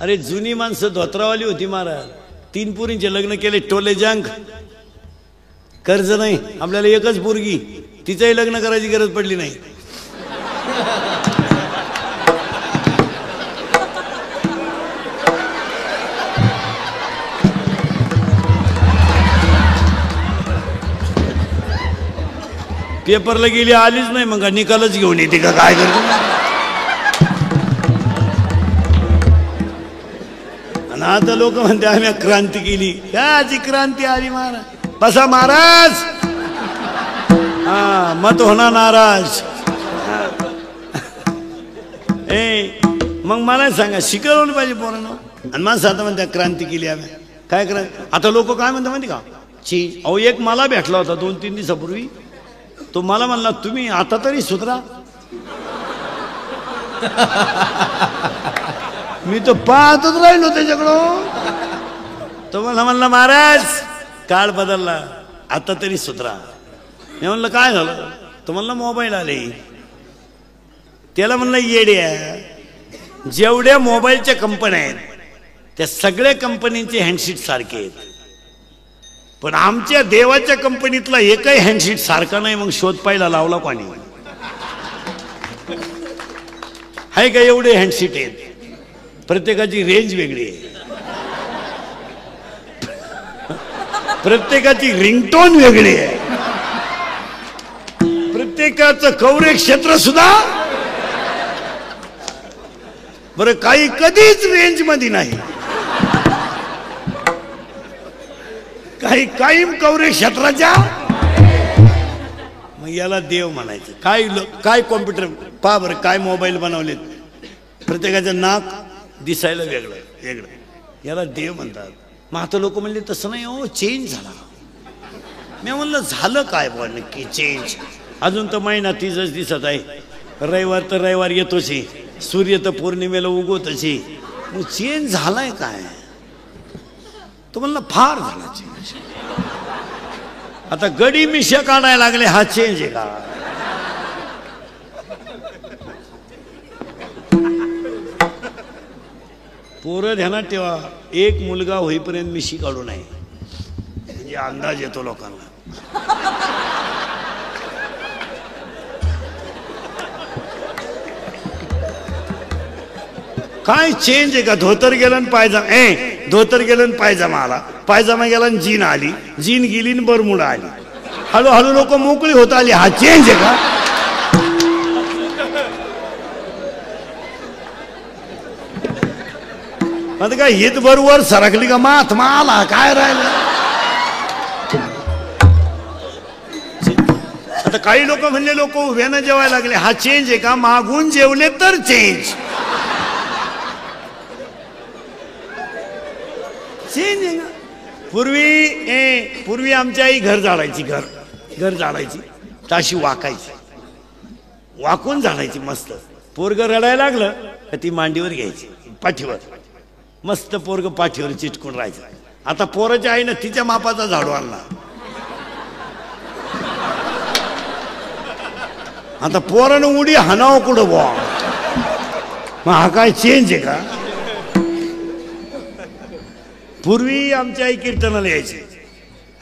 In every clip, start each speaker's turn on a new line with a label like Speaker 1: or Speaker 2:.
Speaker 1: अरे जुनी माणसं धोत्रावाली होती महाराज. 3 पोरींचे लग्न केले टोले जंग. कर्ज नाही आपल्याला एकच पोरगी तिचंही लग्न करायची गरज पडली नाही. पेपरला गेली आलीच नाही मग निकालच घेऊन येते का काय करतो. आणि आता लोक म्हणते आम्ही क्रांती केली. काची क्रांती आली महाराज. बसा महाराज. हा मत होणार नाराज. मग मला सांगा शिकवलं पाहिजे पोरांनो. आणि माणसं आता म्हणते क्रांती केली आम्ही. काय क्रांती. आता लोक काय म्हणतात माहिती का. अहो एक मला भेटला होता 2-3 दिवसापूर्वी. तो मला म्हणला तुम्ही आता तरी सुधरा. मी तो पाहतच राहिलो त्याच्याकडं. तो मला म्हणला महाराज काळ बदलला आता तरी सुधरा. मी म्हणलं काय झालं. तो म्हणला मोबाईल आले. त्याला म्हणलं येड्या जेवढ्या मोबाईलच्या कंपन्या आहेत त्या सगळ्या कंपनीचे हँडशीट सारखे आहेत पण आमच्या देवाच्या कंपनीतला एकही हँडशीट सारखा नाही. मग शोध पाहिला लावला कोणी. आहे का एवढे हँडशीट आहेत. प्रत्येकाची रेंज वेगळी आहे. प्रत्येकाची रिंगटोन वेगळी आहे. प्रत्येकाचं कव्हरेज क्षेत्र सुद्धा. बरं काही कधीच रेंज मध्ये नाही. काही कायम कव्हरेज क्षेत्राच्या. मग याला देव म्हणायचं. काय कॉम्प्युटर पहा बरं काय मोबाईल बनवलेत. प्रत्येकाचं नाक दिसायला वेगळं वेगळं याला देव म्हणतात. मग आता लोक म्हणले तसं नाही हो चेंज झाला. मी म्हणलं झालं काय बुवा नक्की चेंज. अजून तर महिना तीच दिसत आहे. रविवार तर रविवार येतोच आहे. सूर्य तर पौर्णिमेला उगवतच आहे. मग चेंज झालाय काय. तो म्हणला फार झाला चेंज. आता गडी मिशा काढायला लागले हा चेंज आहे का. पोरं ध्यानात ठेवा एक मुलगा होईपर्यंत मिशी काढू नये म्हणजे अंदाज येतो लोकांना. काय चेंज आहे का. धोतर गेलं आणि पायजामा धोतर गेलं आणि पायजामा आला. पायजामा गेला आणि जीन आली. जीन गेली आणि बरमुडा आली. हळूहळू लोक मोकळी होत आली. हा चेंज आहे का. आता काय हित बरोबर सरकली का मात माला काय राहिलं. आता काही लोक म्हणले लोक उभ्यानं जेवायला लागले हा चेंज आहे का. मागून जेवले तर चेंज. चेंज आहे का. पूर्वी आमची आई घर झाडायची. घर झाडायची ताशी वाकायची. वाकून झाडायची मस्त. पोरग रडायला लागलं का ती मांडीवर घ्यायची पाठीवर. मस्त पोरग पाठीवर चिटकून राहायचं. आता पोराच्या आईनं तिच्या मापाचा झाडू आणला. आता पोरानं उडी हाणावं कुठं बुवा. मग हा काय चेंज आहे का. पूर्वी आमची आई कीर्तनाला यायची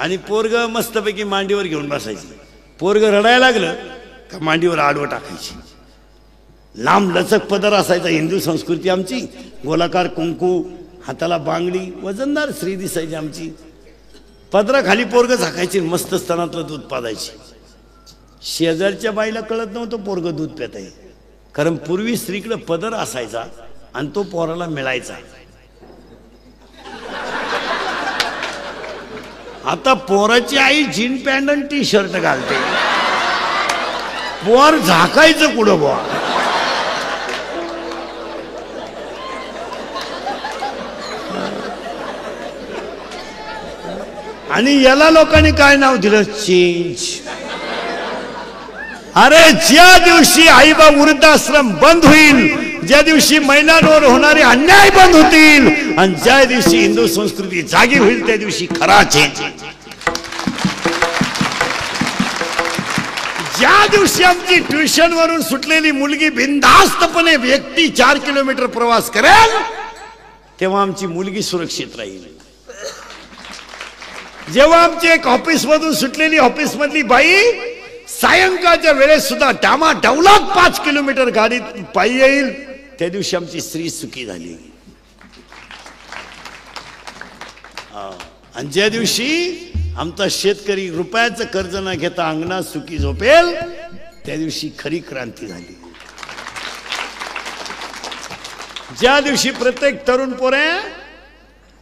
Speaker 1: आणि पोरग मस्तपैकी मांडीवर घेऊन बसायची. पोरग रडायला लागलं का मांडीवर आडवं टाकायची. लांब लचक पदर असायचा. हिंदू संस्कृती आमची. गोलाकार कुंकू हाताला बांगडी वजनदार स्त्री दिसायची आमची. पदराखाली पोरग झाकायची. मस्त स्तनातलं दूध पाजायची. शेजारच्या बाईला कळत नव्हतं पोरग दूध पित आहे कारण पूर्वी स्त्रीकडे पदर असायचा आणि तो पोराला मिळायचा. आता पोराची आई जीन पॅन्ट आणि टी शर्ट घालते. पोर झाकायचं कुठं बुवा. आणि याला लोकांनी काय नाव दिलं चेंज. अरे ज्या दिवशी आईबा वृद्धाश्रम बंद होईल. ज्या दिवशी महिलांवर होणारे अन्याय बंद होतील आणि ज्या दिवशी हिंदू संस्कृती जागी होईल त्या दिवशी खरा चेंज. ज्या दिवशी आमची ट्युशन वरून सुटलेली मुलगी बिनधास्तपणे व्यक्ती 4 किलोमीटर प्रवास करेल तेव्हा आमची मुलगी सुरक्षित राहील. जेव्हा आमची एक ऑफिसमधून सुटलेली ऑफिसमधली बाई सायंकाळच्या वेळेस सुद्धा डामाडौलात 5 किलोमीटर गाडीत पायी येईल, त्या दिवशी आमची स्त्री सुखी झाली. आणि ज्या दिवशी आमचा शेतकरी रुपयाचं कर्ज न घेता अंगणात सुखी झोपेल, त्या दिवशी खरी क्रांती झाली. ज्या दिवशी प्रत्येक तरुण पोरे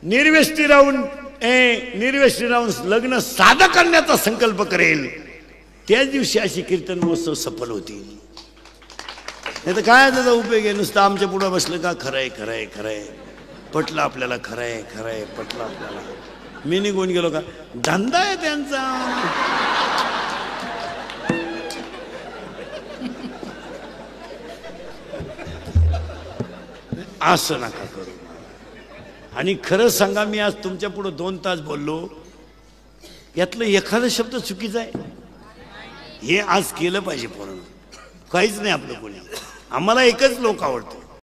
Speaker 1: निर्व्यसनी राहून लग्न साधं करण्याचा संकल्प करेल, त्याच दिवशी अशी कीर्तन महोत्सव सफल होतील. नाही तर काय त्याचा उपयोग आहे? नुसतं आमच्या पुढं बसलं का खरंय खरंय खरंय पटलं आपल्याला, खरंय खरंय पटलं आपल्याला, मी निघून गेलो का? धंदा आहे त्यांचा. असं नका करू. आणि खरं सांगा, मी आज तुमच्या पुढे 2 तास बोललो, यातलं एखादा शब्द चुकीचा आहे? हे आज केलं पाहिजे. पूर्ण काहीच नाही आपलं कोणी. आम्हाला एकच लोक आवडतो,